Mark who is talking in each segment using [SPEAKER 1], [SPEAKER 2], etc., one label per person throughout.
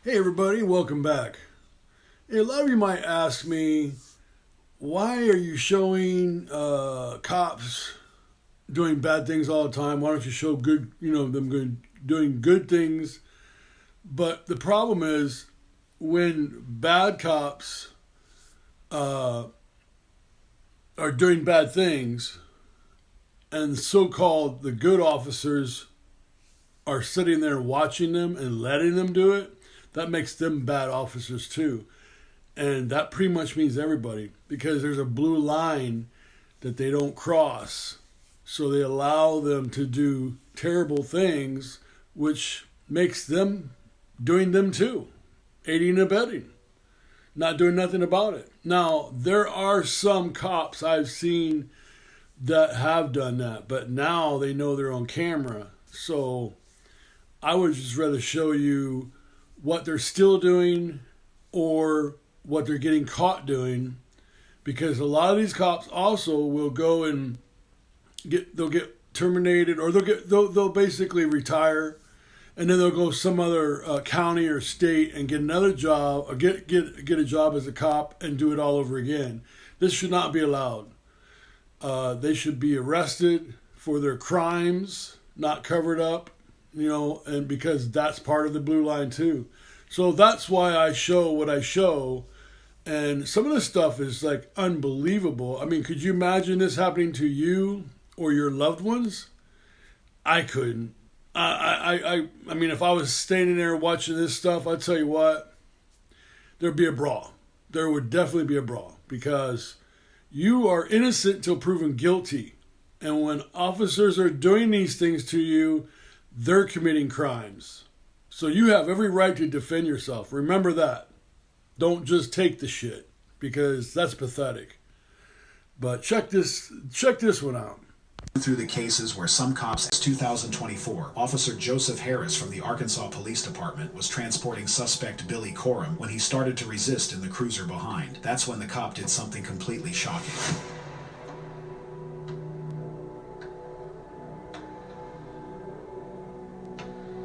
[SPEAKER 1] Hey everybody, welcome back. Hey, a lot of you might ask me, why are you showing cops doing bad things all the time? Why don't you show good, doing good things? But the problem is when bad cops are doing bad things, and so-called the good officers are sitting there watching them and letting them do it, that makes them bad officers too. And that pretty much means everybody, because there's a blue line that they don't cross. So they allow them to do terrible things, which makes them doing them too, aiding and abetting, not doing nothing about it. Now, there are some cops I've seen that have done that, but now they know they're on camera. So I would just rather show you what they're still doing or what they're getting caught doing, because a lot of these cops also will go and they'll get terminated, or they'll basically retire, and then they'll go some other county or state and get another job, or get a job as a cop and do it all over again. This should not be allowed. They should be arrested for their crimes, not covered up, and because that's part of the blue line too. So that's why I show what I show. And some of this stuff is like unbelievable. I mean, could you imagine this happening to you or your loved ones? I couldn't. I mean, if I was standing there watching this stuff, I'd tell you what, there'd be a brawl. There would definitely be a brawl, because you are innocent till proven guilty. And when officers are doing these things to you, they're committing crimes. So you have every right to defend yourself. Remember that. Don't just take the shit, because that's pathetic. But check this one out.
[SPEAKER 2] Through the cases where some cops. 2024, Officer Joseph Harris from the Arkansas Police Department was transporting suspect Billy Corum when he started to resist in the cruiser behind. That's when the cop did something completely shocking.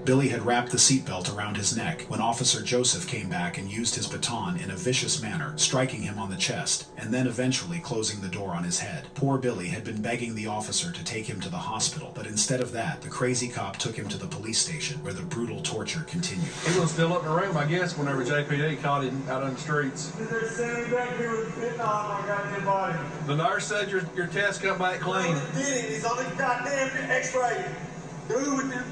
[SPEAKER 2] Billy had wrapped the seatbelt around his neck when Officer Joseph came back and used his baton in a vicious manner, striking him on the chest, and then eventually closing the door on his head. Poor Billy had been begging the officer to take him to the hospital, but instead of that, the crazy cop took him to the police station, where the brutal torture continued.
[SPEAKER 3] He was still up in the room, I guess, whenever JPD caught him out on the streets.
[SPEAKER 4] They're standing back here with fentanyl on my goddamn body.
[SPEAKER 3] The nurse said your test come back clean.
[SPEAKER 4] He's on the goddamn x-ray. Dude with them.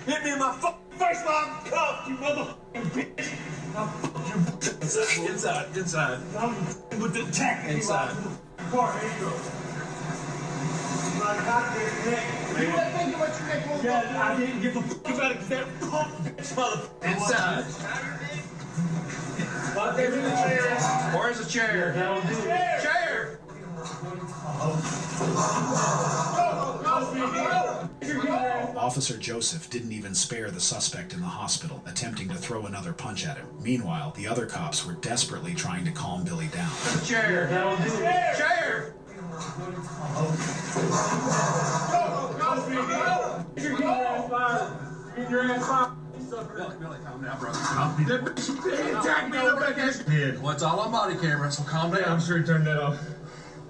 [SPEAKER 4] Hit me in my fucking face while I'm cuffed, you motherfucking bitch. I'll fuck you.
[SPEAKER 3] Inside.
[SPEAKER 4] I'm with the tack.
[SPEAKER 3] Inside.
[SPEAKER 4] Car, here you go. My goddamn neck.
[SPEAKER 3] You wasn't thinking what your neck was.
[SPEAKER 4] Yeah, I didn't give a fuck about it because that punk bitch motherfucker.
[SPEAKER 3] Inside. Where's the chair? Chair!
[SPEAKER 2] Officer Joseph didn't even spare the suspect in the hospital, attempting to throw another punch at him. Meanwhile, the other cops were desperately trying to calm Billy down.
[SPEAKER 3] Chair! Chair! Billy, calm down, brother.
[SPEAKER 4] Attack me in the back of his head.
[SPEAKER 3] Well, it's all on body camera, so calm down.
[SPEAKER 4] I'm sure he turned that off.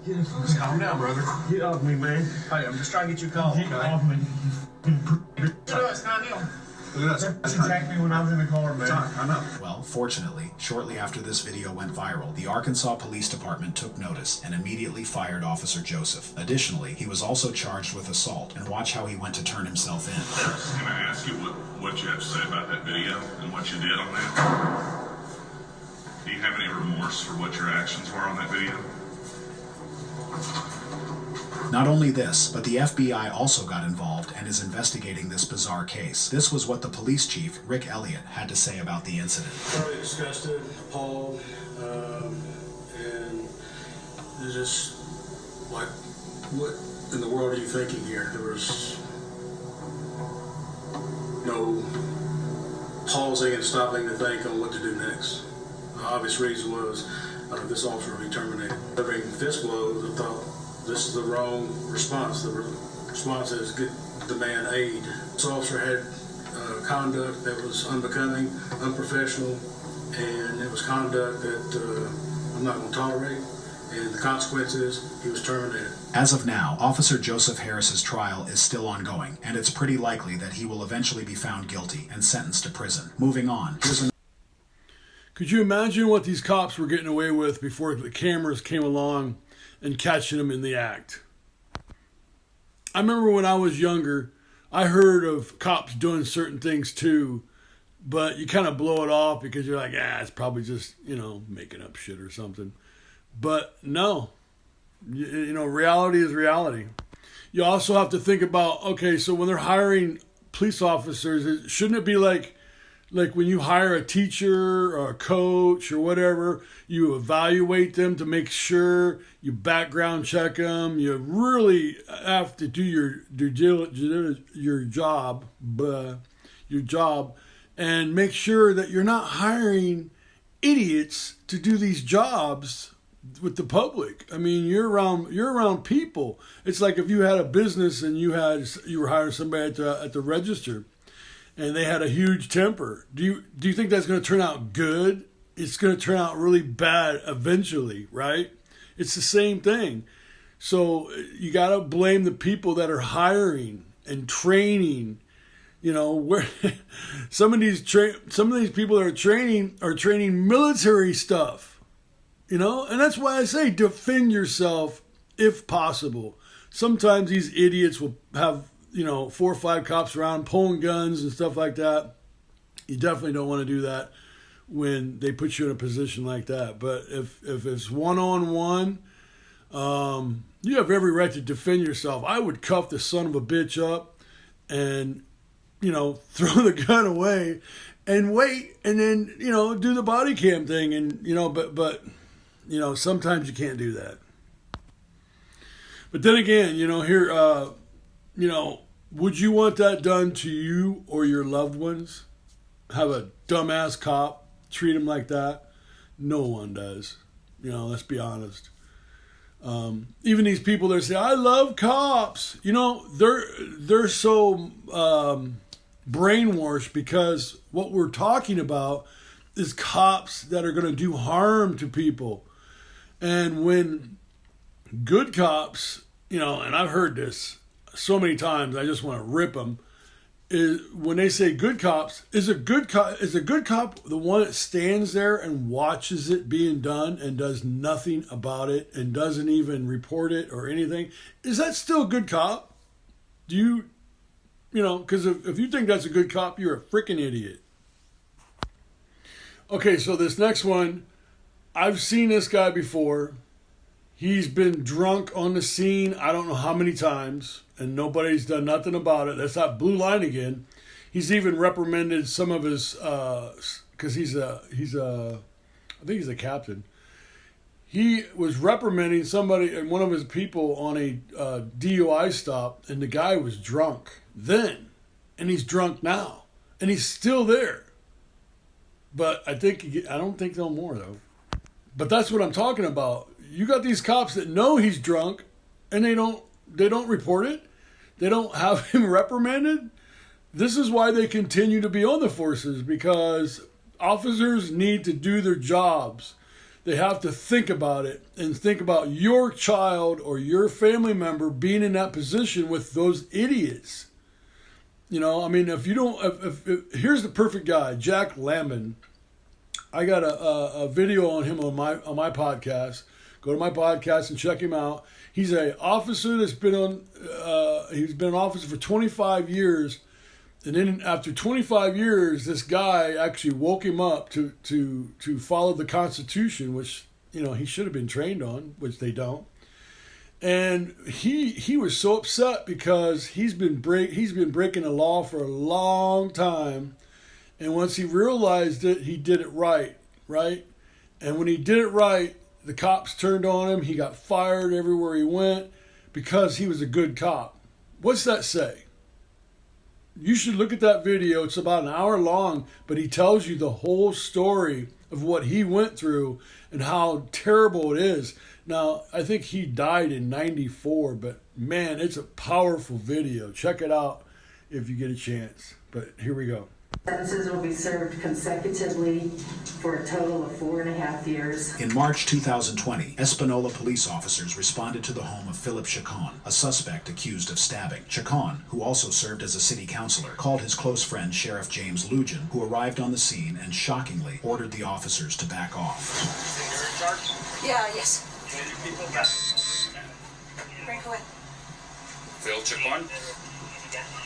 [SPEAKER 3] Just calm down, brother.
[SPEAKER 4] Get off me, man.
[SPEAKER 3] Hey, I'm just trying to get you calm,
[SPEAKER 4] Get
[SPEAKER 3] okay?
[SPEAKER 4] off me.
[SPEAKER 3] It's not him. Look at us.
[SPEAKER 4] He attacked me when I was in the car, man.
[SPEAKER 3] I know.
[SPEAKER 2] Well, fortunately, shortly after this video went viral, the Arkansas Police Department took notice and immediately fired Officer Joseph. Additionally, he was also charged with assault, and watch how he went to turn himself in.
[SPEAKER 5] Can I ask you what you have to say about that video and what you did on that? Do you have any remorse for what your actions were on that video?
[SPEAKER 2] Not only this, but the FBI also got involved and is investigating this bizarre case. This was what the police chief, Rick Elliott, had to say about the incident.
[SPEAKER 6] Thoroughly disgusted, appalled, and it's just like, what in the world are you thinking here? There was no pausing and stopping to think on what to do next. The obvious reason was this officer would be terminated. Having fist blows, I thought, this is the wrong response. The response is demand aid. This officer had conduct that was unbecoming, unprofessional, and it was conduct that I'm not going to tolerate. And the consequence is he was terminated.
[SPEAKER 2] As of now, Officer Joseph Harris's trial is still ongoing, and it's pretty likely that he will eventually be found guilty and sentenced to prison. Moving on,
[SPEAKER 1] Could you imagine what these cops were getting away with before the cameras came along and catching them in the act? I remember when I was younger, I heard of cops doing certain things too, but you kind of blow it off because you're like, it's probably just, making up shit or something. But no, reality is reality. You also have to think about, okay, so when they're hiring police officers, shouldn't it be like when you hire a teacher or a coach or whatever, you evaluate them to make sure you background check them. You really have to do your job, and make sure that you're not hiring idiots to do these jobs with the public. I mean, you're around people. It's like if you had a business and you were hiring somebody at the register, and they had a huge temper. Do you think that's going to turn out good? It's going to turn out really bad eventually, right? It's the same thing. So you got to blame the people that are hiring and training. Where some of these people that are training military stuff. And that's why I say defend yourself if possible. Sometimes these idiots will have 4 or 5 cops around pulling guns and stuff like that. You definitely don't want to do that when they put you in a position like that. But if it's one-on-one, you have every right to defend yourself. I would cuff the son of a bitch up and, throw the gun away and wait and then, do the body cam thing. And, but sometimes you can't do that. But then again, would you want that done to you or your loved ones? Have a dumbass cop treat them like that? No one does. Let's be honest. Even these people that say, I love cops. They're so brainwashed because what we're talking about is cops that are going to do harm to people. And when good cops, and I've heard this so many times, I just want to rip them, is when they say good cops, is a good cop the one that stands there and watches it being done and does nothing about it and doesn't even report it or anything? Is that still a good cop? Do you, because if you think that's a good cop, you're a freaking idiot. Okay, so this next one, I've seen this guy before. He's been drunk on the scene I don't know how many times, and nobody's done nothing about it. That's that blue line again. He's even reprimanded some of his, because I think he's a captain. He was reprimanding somebody and one of his people on a DUI stop, and the guy was drunk then, and he's drunk now, and he's still there. But I don't think no more though. But that's what I'm talking about. You got these cops that know he's drunk, and they don't report it. They don't have him reprimanded. This is why they continue to be on the forces, because officers need to do their jobs. They have to think about it and think about your child or your family member being in that position with those idiots. If you don't, if here's the perfect guy, Jack Lambert. I got a video on him on my podcast. Go to my podcast and check him out. He's an officer that's he's been an officer for 25 years. And then after 25 years, this guy actually woke him up to follow the Constitution, which, he should have been trained on, which they don't. And he was so upset because he's been breaking the law for a long time. And once he realized it, he did it right? And when he did it right, the cops turned on him. He got fired everywhere he went because he was a good cop. What's that say? You should look at that video. It's about an hour long, but he tells you the whole story of what he went through and how terrible it is. Now, I think he died in 94, but man, it's a powerful video. Check it out if you get a chance. But here we go.
[SPEAKER 7] Sentences will be served consecutively for a total of 4.5 years.
[SPEAKER 2] In March 2020, Espanola police officers responded to the home of Philip Chacon, a suspect accused of stabbing. Chacon, who also served as a city councilor, called his close friend Sheriff James Lujan, who arrived on the scene and shockingly ordered the officers to back off.
[SPEAKER 8] You're in charge?
[SPEAKER 9] Yeah, yes.
[SPEAKER 8] Get your people back.
[SPEAKER 9] Bring who in?
[SPEAKER 8] Phil Chacon?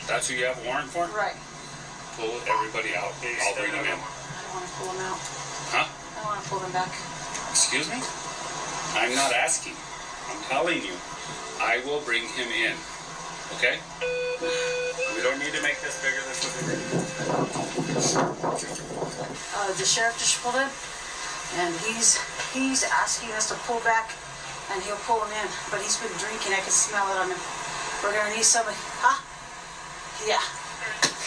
[SPEAKER 8] That's who you have a warrant for?
[SPEAKER 9] Right.
[SPEAKER 8] Pull everybody out. I'll bring them in.
[SPEAKER 9] I don't want to pull them out.
[SPEAKER 8] Huh?
[SPEAKER 9] I don't want to pull them back.
[SPEAKER 8] Excuse me? I'm not asking. I'm telling you. I will bring him in. Okay? We don't need to make this bigger than what it is.
[SPEAKER 9] The sheriff just pulled in, and he's asking us to pull back, and he'll pull him in. But he's been drinking. I can smell it on him. We're gonna need somebody. Huh? Yeah.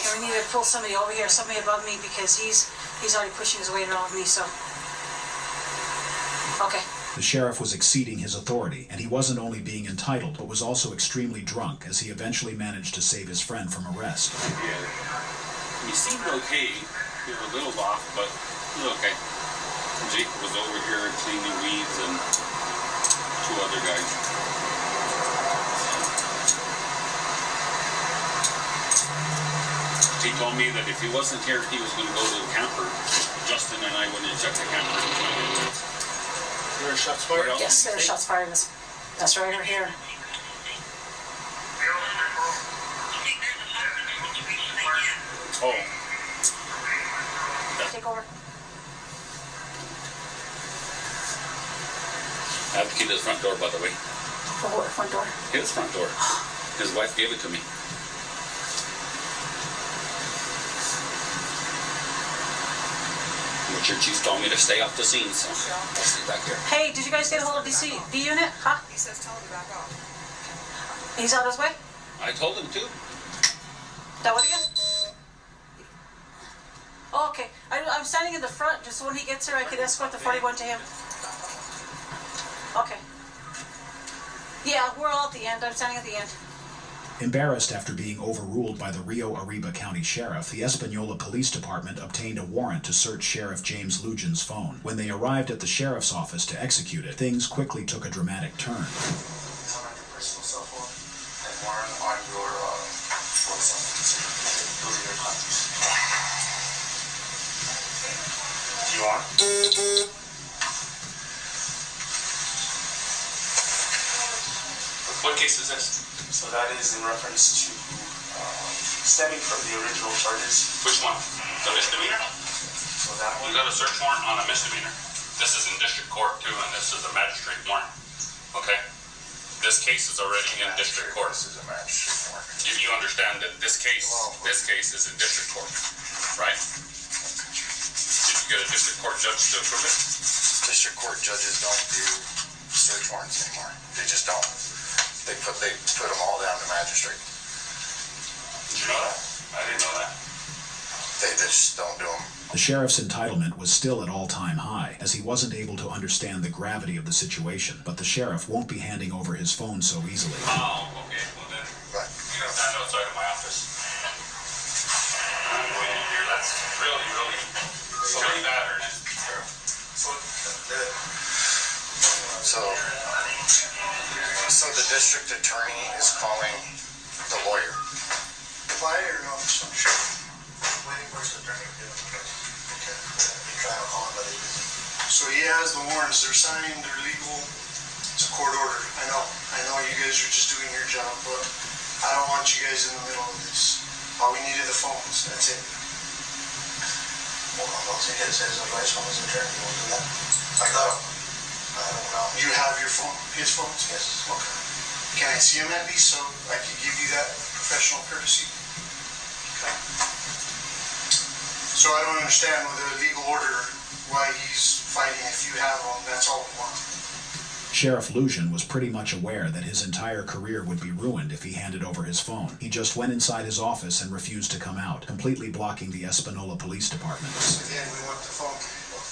[SPEAKER 9] And we need to pull somebody over here, somebody above me, because he's already pushing his weight around me. So. Okay.
[SPEAKER 2] The sheriff was exceeding his authority, and he wasn't only being entitled, but was also extremely drunk as he eventually managed to save his friend from arrest.
[SPEAKER 8] Yeah. You seemed okay. You were a little off, but you're okay. Jake was over here cleaning weeds and 2 other guys. He told me that if he wasn't here, he was going to go to the camper. Justin and I went and checked the camper.
[SPEAKER 6] There are shots fired?
[SPEAKER 9] Yes, there are shots fired. That's right over here.
[SPEAKER 8] Oh.
[SPEAKER 9] Take over.
[SPEAKER 8] I have the key to the front door, by the way.
[SPEAKER 9] The front door.
[SPEAKER 8] His front door. His wife gave it to me. Your chief told me to stay off the scene, so I'll stay back here.
[SPEAKER 9] Hey, did you guys get a hold of DC unit? Huh?
[SPEAKER 10] He says tell him to back off.
[SPEAKER 9] He's on his way?
[SPEAKER 8] I told him to.
[SPEAKER 9] That what again? Oh, okay. I'm standing in the front, just so when he gets here, I can escort the 41 to him. Okay. Yeah, we're all at the end. I'm standing at the end.
[SPEAKER 2] Embarrassed after being overruled by the Rio Arriba County Sheriff, the Espanola Police Department obtained a warrant to search Sheriff James Lujan's phone. When they arrived at the sheriff's office to execute it, things quickly took a dramatic turn.
[SPEAKER 11] On your personal cell phone and one on your phone. Those are your copies. You on?
[SPEAKER 8] What case is this?
[SPEAKER 11] So that is in reference to stemming from the original charges.
[SPEAKER 8] Which one? The misdemeanor?
[SPEAKER 11] So that
[SPEAKER 8] You
[SPEAKER 11] one.
[SPEAKER 8] got a search warrant on a misdemeanor. This is in district court too, and this is a magistrate warrant. Okay? This case is already in district court.
[SPEAKER 11] This is a magistrate warrant.
[SPEAKER 8] You understand that this case is in district court, right? Did you get a district court judge to approve it?
[SPEAKER 11] District court judges don't do search warrants anymore. They just don't. They put them all down to magistrate.
[SPEAKER 8] Did you know that? I didn't know that.
[SPEAKER 11] They just don't do them.
[SPEAKER 2] The sheriff's entitlement was still at all-time high, as he wasn't able to understand the gravity of the situation, but the sheriff won't be handing over his phone so easily.
[SPEAKER 8] Oh, okay. Well then,
[SPEAKER 11] Right.
[SPEAKER 8] you gotta stand outside of my office. I'm waiting here. That's really, really bad, Ernest.
[SPEAKER 11] So the district attorney is calling the lawyer.
[SPEAKER 12] Fire or no? Waiting for his attorney to do it. Okay. You try to call him, but he's busy. So he has the warrants. They're signed. They're legal. It's a court order. I know you guys are just doing your job, but I don't want you guys in the middle of this. All we needed the phones. That's it. Well, once he gets his advice from his attorney, we'll do that. I don't know. You have your phone, his phones? Yes. Okay. Can I see him at least so I can give you that professional courtesy? Okay. So I don't understand with a legal order why he's fighting. If you have them, that's all we want.
[SPEAKER 2] Sheriff Lujan was pretty much aware that his entire career would be ruined if he handed over his phone. He just went inside his office and refused to come out, completely blocking the Espanola Police Department.
[SPEAKER 12] Again, we want the phone.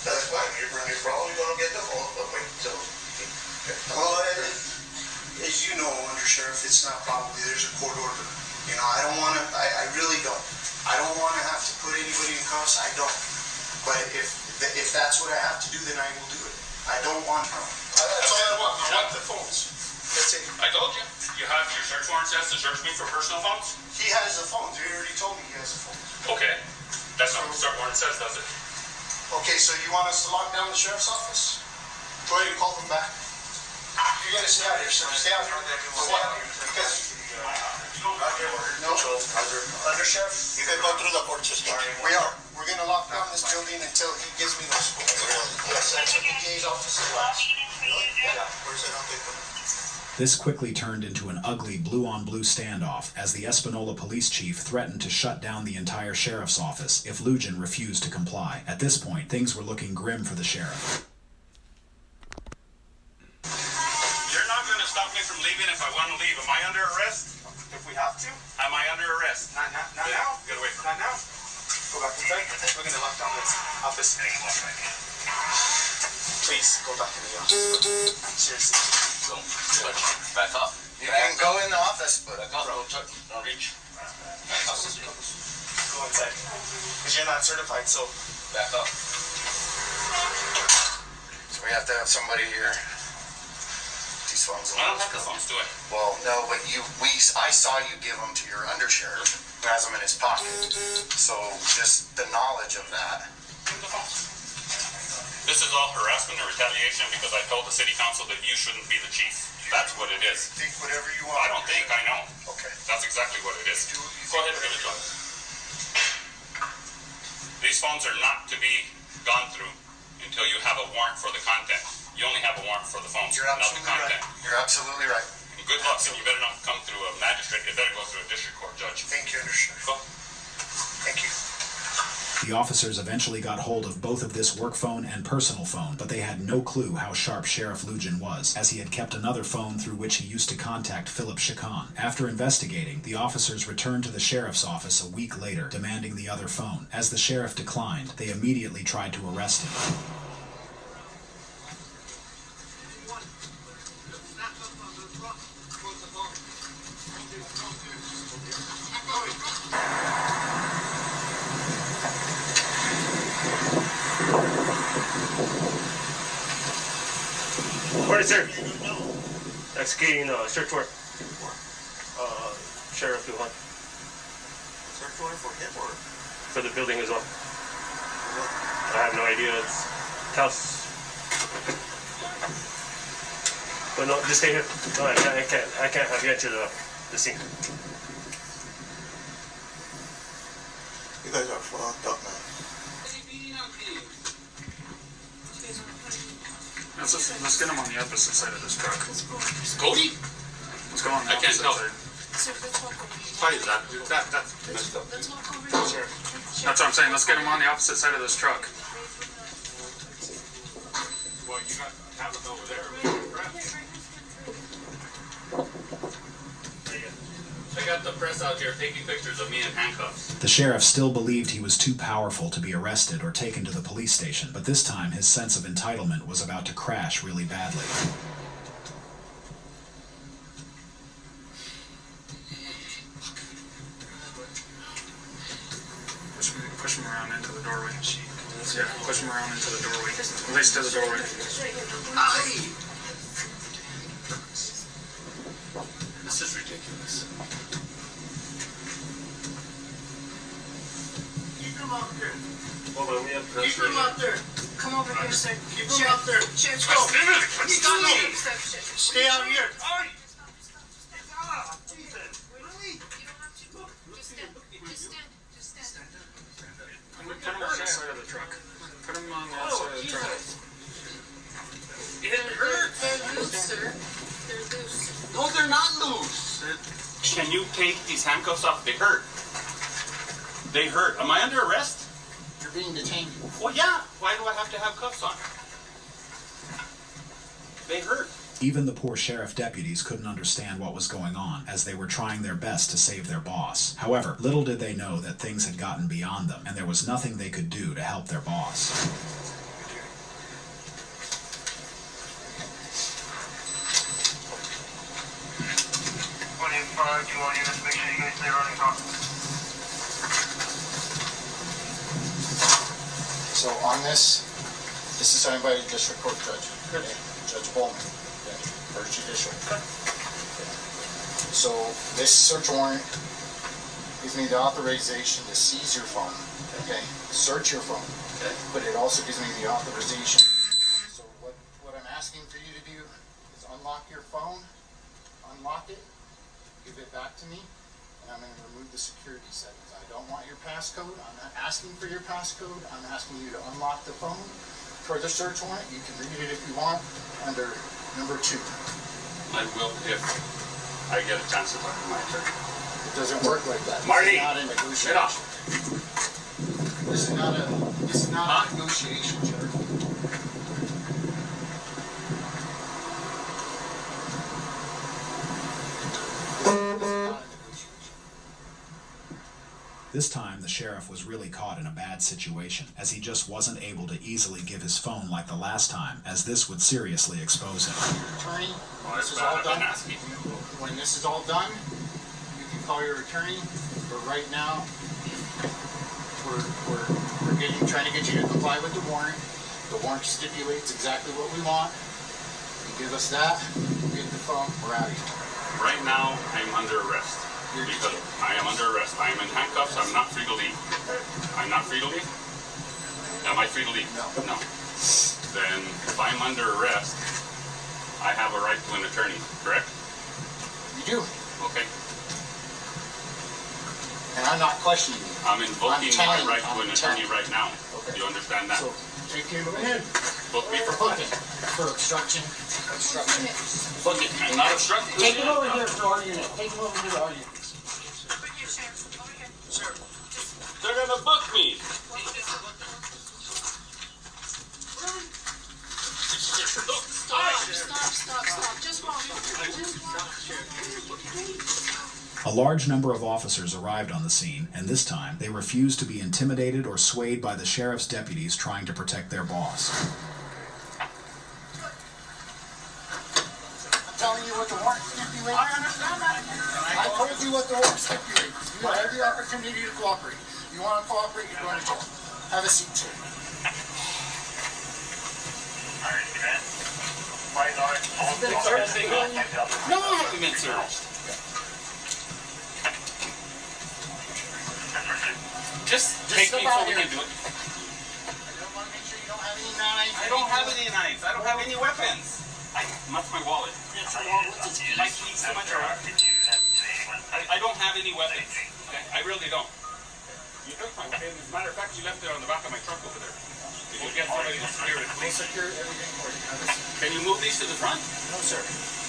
[SPEAKER 11] That's fine. You bring your phone, you're gonna get the phone. But wait till.
[SPEAKER 12] Well, as you know, Under Sheriff, it's not probably, there's a court order. You know, I don't want to, I really don't. I don't want to have to put anybody in cuffs. I don't. But if that's what I have to do, then I will do it. I don't want to. That's all I want. I want the phones. That's it.
[SPEAKER 8] I told you. You have your search warrant says to search me for personal phones?
[SPEAKER 12] He has the phones. He already told me he has the phones.
[SPEAKER 8] Okay. That's not what the search warrant says, does it?
[SPEAKER 12] Okay, so you want us to lock down the sheriff's office? Go ahead and call them back. You're going to stay out here, sir. Stay out here. For what? Because... No. Under sheriff? You can go through the court system. We are. We're going to lock down this building until he gives me those phones. Yes, that's what the DA's office is like. Yeah. Where's it? I'll take them.
[SPEAKER 2] This quickly turned into an ugly blue-on-blue standoff as the Espanola police chief threatened to shut down the entire sheriff's office if Lugin refused to comply. At this point, things were looking grim for the sheriff.
[SPEAKER 8] You're not going to stop me from leaving if I want to leave. Am I under arrest?
[SPEAKER 12] If we have to.
[SPEAKER 8] Am I under arrest?
[SPEAKER 12] Not now.
[SPEAKER 8] Get away from me.
[SPEAKER 12] Not now. Go back inside. We're going to lock down this office. Please, go back in the office. Seriously.
[SPEAKER 8] Back up.
[SPEAKER 12] You can go in the office, but...
[SPEAKER 8] Back up. Don't reach. Back up.
[SPEAKER 12] Go inside. Because you're not certified, so...
[SPEAKER 8] Back up.
[SPEAKER 11] So we have to have somebody here. These phones.
[SPEAKER 8] I don't have the phones, do I?
[SPEAKER 11] Well, no, but I saw you give them to your undersheriff, who has them in his pocket. So just the knowledge of that.
[SPEAKER 8] Give the phones. This is all harassment and retaliation because I told the city council that you shouldn't be the chief. That's what it is.
[SPEAKER 12] Think whatever you want.
[SPEAKER 8] I don't think, I know.
[SPEAKER 12] Okay.
[SPEAKER 8] That's exactly what it is. Go ahead and give it to him. These phones are not to be gone through until you have a warrant for the content. You only have a warrant for the phones,
[SPEAKER 11] You're
[SPEAKER 8] not the
[SPEAKER 11] absolutely
[SPEAKER 8] content.
[SPEAKER 11] right. You're absolutely right.
[SPEAKER 8] And good luck, and you better not come through a magistrate. You better go through a district court judge.
[SPEAKER 12] Thank you, undersheriff.
[SPEAKER 8] Go.
[SPEAKER 12] Thank you.
[SPEAKER 2] The officers eventually got hold of both of this work phone and personal phone, but they had no clue how sharp Sheriff Lugin was, as he had kept another phone through which he used to contact Philip Chacon. After investigating, the officers returned to the sheriff's office a week later, demanding the other phone. As the sheriff declined, they immediately tried to arrest him.
[SPEAKER 10] Morning, sir. Executing search warrant. Sheriff Lujan.
[SPEAKER 12] Search warrant for him or?
[SPEAKER 10] For the building as well. I have no idea. It's house. But no, just stay here. No, I can't have you enter the scene.
[SPEAKER 12] You guys are fucked up, man.
[SPEAKER 6] Let's get him on the opposite side of this truck.
[SPEAKER 8] Cody?
[SPEAKER 6] Let's go on the
[SPEAKER 8] I can't
[SPEAKER 6] opposite
[SPEAKER 8] tell.
[SPEAKER 6] side.
[SPEAKER 8] Why is that? That's messed up.
[SPEAKER 6] That's what I'm saying. Let's get him on the opposite side of this truck.
[SPEAKER 8] Well, you got Tabitha over there. I got the press out here taking pictures of me in handcuffs.
[SPEAKER 2] The sheriff still believed he was too powerful to be arrested or taken to the police station, but this time his sense of entitlement was about to crash really badly.
[SPEAKER 6] Push him around into the doorway. Yeah, push him around into the doorway. At least to the doorway.
[SPEAKER 8] This is ridiculous.
[SPEAKER 12] Keep him out there.
[SPEAKER 10] Hold on, we have
[SPEAKER 12] Keep him out there.
[SPEAKER 9] Come over here, sir.
[SPEAKER 12] Keep him out there.
[SPEAKER 9] Sheriff,
[SPEAKER 12] Go.
[SPEAKER 9] you got me.
[SPEAKER 12] Stay out here.
[SPEAKER 6] Put him on the outside of the truck. Put him on the outside of the truck.
[SPEAKER 8] It hurts.
[SPEAKER 9] They're loose, sir. They're loose.
[SPEAKER 8] No, they're not loose. Can you take these handcuffs off? They hurt. They hurt. Am I under arrest?
[SPEAKER 12] You're being detained.
[SPEAKER 8] Well, yeah. Why do I have to have cuffs on? They hurt.
[SPEAKER 2] Even the poor sheriff deputies couldn't understand what was going on, as they were trying their best to save their boss. However, little did they know that things had gotten beyond them, and there was nothing they could do to help their boss.
[SPEAKER 12] 25, do you want units? Make sure you guys stay running. So on this is signed by a district court judge, okay? Judge Bowman, okay? First judicial. Okay. So this search warrant gives me the authorization to seize your phone, okay? Search your phone, okay? But it also gives me the authorization. So what I'm asking for you to do is unlock your phone, unlock it, give it back to me, and I'm going to remove the security settings. I don't want your passcode. I'm not asking for your passcode. I'm asking you to unlock the phone. For the search warrant, you can read it if you want under number 2.
[SPEAKER 8] I will if I get a chance to talk to my attorney.
[SPEAKER 12] It doesn't work like that.
[SPEAKER 8] Marty,
[SPEAKER 12] this is not a negotiation.
[SPEAKER 8] get off.
[SPEAKER 12] This is not a negotiation, Sheriff.
[SPEAKER 2] This time, the sheriff was really caught in a bad situation, as he just wasn't able to easily give his phone like the last time, as this would seriously expose him.
[SPEAKER 12] Attorney, this is all done. When this is all done, you can call your attorney, but right now, we're trying to get you to comply with the warrant. The warrant stipulates exactly what we want. You give us that, we get the phone, we're out of here.
[SPEAKER 8] Right now, I'm under arrest. Because I am under arrest. I am in handcuffs. I'm not free to leave. I'm not free to leave? Am I free to leave? No. Then, if I'm under arrest, I have a right to an attorney, correct?
[SPEAKER 12] You do.
[SPEAKER 8] Okay.
[SPEAKER 12] And I'm not questioning you.
[SPEAKER 8] I'm invoking my right to an attorney right now.
[SPEAKER 12] Okay.
[SPEAKER 8] Do you understand that?
[SPEAKER 12] So, take him ahead.
[SPEAKER 8] Book me for hooking.
[SPEAKER 12] For obstruction.
[SPEAKER 8] Book it. I'm not obstructing.
[SPEAKER 12] Take him over here for argument. Take him over here to argument.
[SPEAKER 8] They're gonna book me.
[SPEAKER 9] Stop. Just walk.
[SPEAKER 2] A large number of officers arrived on the scene, and this time, they refused to be intimidated or swayed by the sheriff's deputies trying to protect their boss.
[SPEAKER 12] I'm telling you what the warrant stipulates. I understand that. I told you what the warrant stipulates. You have every opportunity to cooperate. You want to cooperate, you're going to jail. Have a seat, sir.
[SPEAKER 8] No, I haven't been searched. Just take me so we can do it.
[SPEAKER 12] I don't want to make sure you don't have any knives.
[SPEAKER 8] I don't have any knives. I don't have any weapons. That's my wallet. My keys to my car. I don't have any weapons. Okay? I really don't. You took my weapon. As a matter of fact, you left it on the back of my truck over there. Did you get somebody to secure it?
[SPEAKER 12] We'll secure everything for you.
[SPEAKER 8] Can you move these to the front?
[SPEAKER 12] No, sir.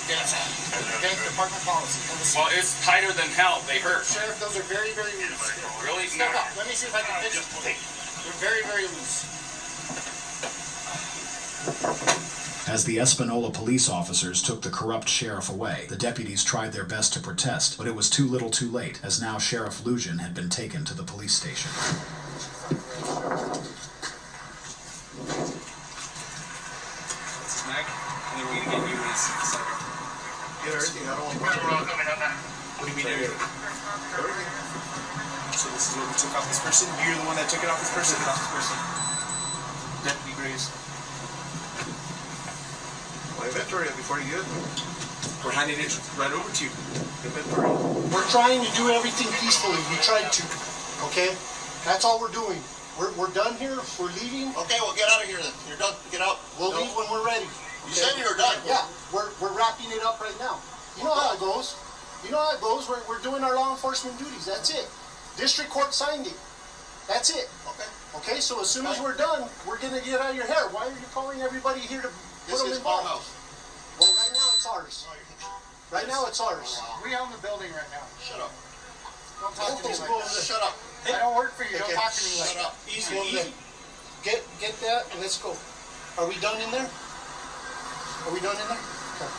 [SPEAKER 12] Against department policy.
[SPEAKER 8] Well, it's tighter than hell. They hurt.
[SPEAKER 12] Sheriff, those are very, very loose.
[SPEAKER 8] Really?
[SPEAKER 12] Step up. Let me see if I can fix it. They're very, very loose.
[SPEAKER 2] As the Espanola police officers took the corrupt sheriff away, the deputies tried their best to protest, but it was too little too late, as now Sheriff Lujan had been taken to the police station.
[SPEAKER 3] Snack, and then we're gonna get you this cider.
[SPEAKER 12] Get everything. I don't want to.
[SPEAKER 3] What do you mean everything? So this is what we took off this person? You're the one that took it off this person? Took it off this person. Deputy Graves.
[SPEAKER 12] My inventory before you.
[SPEAKER 3] We're handing it right over to you. Inventory.
[SPEAKER 12] We're trying to do everything peacefully. We tried to. Okay? That's all we're doing. We're done here. We're leaving.
[SPEAKER 11] Okay, well, get out of here then. You're done. Get out.
[SPEAKER 12] We'll leave when we're ready.
[SPEAKER 11] You said you were done.
[SPEAKER 12] Yeah, we're wrapping it up right now. You know how it goes. You know how it goes. We're doing our law enforcement duties. That's it. District court signed it. That's it.
[SPEAKER 11] Okay.
[SPEAKER 12] Okay, so as soon as we're done, we're going to get out of your hair. Why are you calling everybody here to put
[SPEAKER 11] This
[SPEAKER 12] them
[SPEAKER 11] is
[SPEAKER 12] in
[SPEAKER 11] our
[SPEAKER 12] bond?
[SPEAKER 11] house.
[SPEAKER 12] Well, right now it's ours. Right now it's ours. We own the building right now.
[SPEAKER 11] Shut up.
[SPEAKER 12] Don't talk to me like that.
[SPEAKER 11] Shut up.
[SPEAKER 12] I don't work for you. Don't talk to me like
[SPEAKER 11] Shut
[SPEAKER 12] that.
[SPEAKER 11] up.
[SPEAKER 8] Easy,
[SPEAKER 12] Well,
[SPEAKER 8] easy.
[SPEAKER 12] Get that and let's go. Are we done in there? Are we done in there?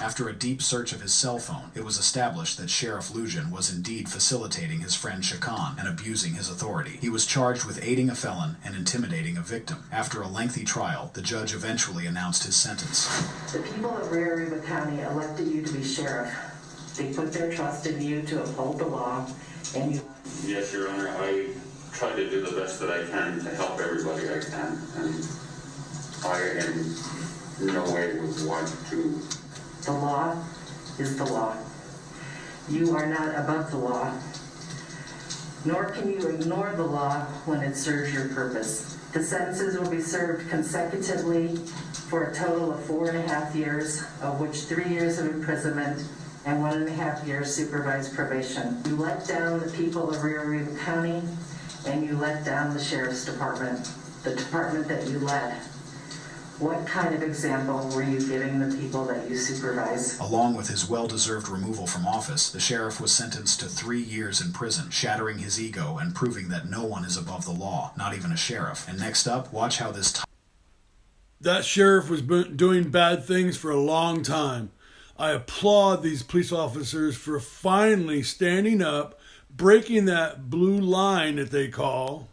[SPEAKER 2] After a deep search of his cell phone, it was established that Sheriff Lujan was indeed facilitating his friend Shakan and abusing his authority. He was charged with aiding a felon and intimidating a victim. After a lengthy trial, the judge eventually announced his sentence.
[SPEAKER 7] The people of Rio Arriba County elected you to be sheriff. They put their trust in you to uphold the law, and you...
[SPEAKER 8] Yes, Your Honor. I
[SPEAKER 13] try to do the best that I can to help everybody I can, and I in no way would want to.
[SPEAKER 7] The law is the law. You are not above the law, nor can you ignore the law when it serves your purpose. The sentences will be served consecutively for a total of 4.5 years, of which 3 years of imprisonment and 1.5 years supervised probation. You let down the people of Rio Grande County, and you let down the Sheriff's Department, the department that you led. What kind of example were you giving the people that you supervise?
[SPEAKER 2] Along with his well-deserved removal from office, the sheriff was sentenced to 3 years in prison, shattering his ego and proving that no one is above the law, not even a sheriff. And next up, watch how this...
[SPEAKER 1] That sheriff was doing bad things for a long time. I applaud these police officers for finally standing up, breaking that blue line that they call,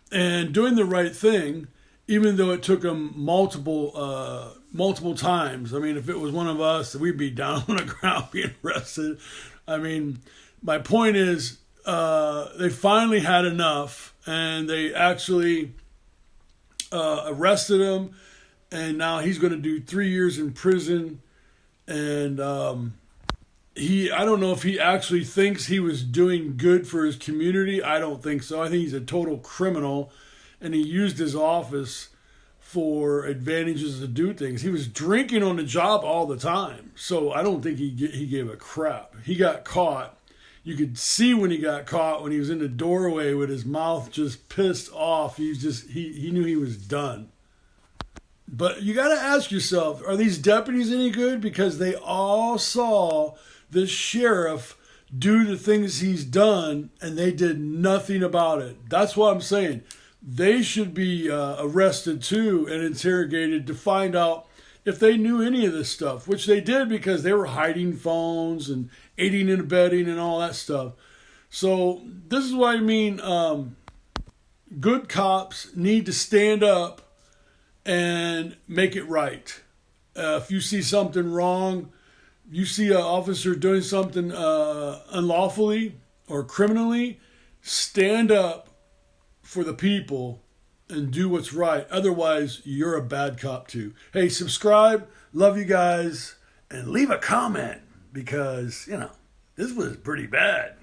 [SPEAKER 1] and doing the right thing, even though it took them multiple times. I mean, if it was one of us, we'd be down on the ground being arrested. I mean, my point is, they finally had enough, and they actually arrested him, and now he's going to do 3 years in prison. And I don't know if he actually thinks he was doing good for his community. I don't think so. I think he's a total criminal. And he used his office for advantages to do things. He was drinking on the job all the time. So I don't think he gave a crap. He got caught. You could see when he got caught, when he was in the doorway with his mouth just pissed off. He knew he was done. But you got to ask yourself, are these deputies any good? Because they all saw this sheriff do the things he's done, and they did nothing about it. That's what I'm saying. They should be arrested too and interrogated to find out if they knew any of this stuff, which they did because they were hiding phones and aiding and abetting and all that stuff. So this is what I mean. Good cops need to stand up and make it right. If you see something wrong, you see an officer doing something unlawfully or criminally, stand up for the people and do what's right. Otherwise, you're a bad cop too. Hey, subscribe. Love you guys. And leave a comment because, this was pretty bad.